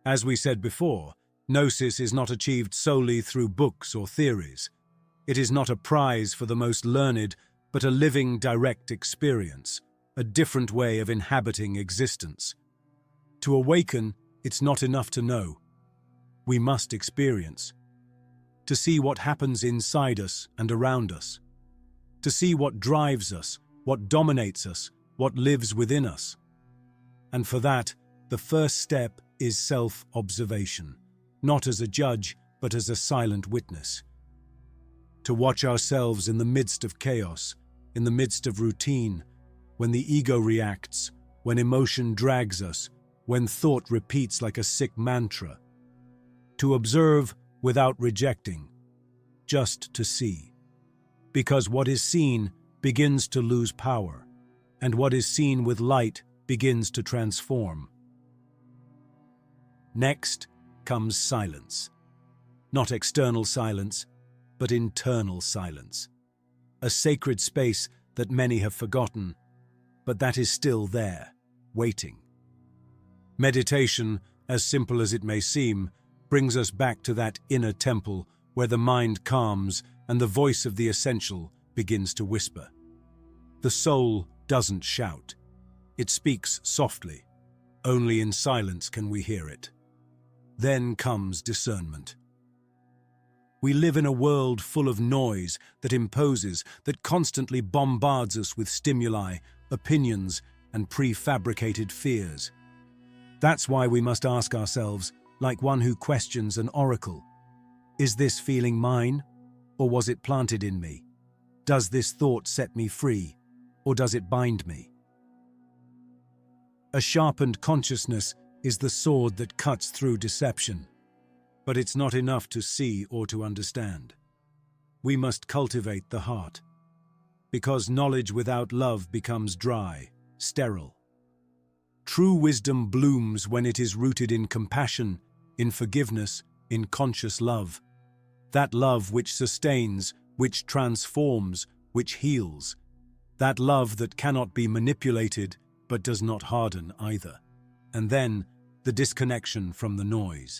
As we said before, Gnosis is not achieved solely through books or theories. It is not a prize for the most learned, but a living, direct experience, a different way of inhabiting existence. To awaken, it's not enough to know. We must experience. To see what happens inside us and around us. To see what drives us, what dominates us, what lives within us. And for that, the first step is self-observation, not as a judge, but as a silent witness. To watch ourselves in the midst of chaos, in the midst of routine, when the ego reacts, when emotion drags us, when thought repeats like a sick mantra. To observe without rejecting, just to see. Because what is seen begins to lose power, and what is seen with light begins to transform. Next comes silence. Not external silence, but internal silence. A sacred space that many have forgotten, but that is still there, waiting. Meditation, as simple as it may seem, brings us back to that inner temple where the mind calms and the voice of the essential begins to whisper. The soul doesn't shout. It speaks softly. Only in silence can we hear it. Then comes discernment. We live in a world full of noise that imposes, that constantly bombards us with stimuli, opinions, and prefabricated fears. That's why we must ask ourselves, like one who questions an oracle, is this feeling mine, or was it planted in me? Does this thought set me free, or does it bind me? A sharpened consciousness is the sword that cuts through deception, but it's not enough to see or to understand. We must cultivate the heart, because knowledge without love becomes dry, sterile. True wisdom blooms when it is rooted in compassion, in forgiveness, in conscious love. That love which sustains, which transforms, which heals. That love that cannot be manipulated, but does not harden either. And then, the disconnection from the noise.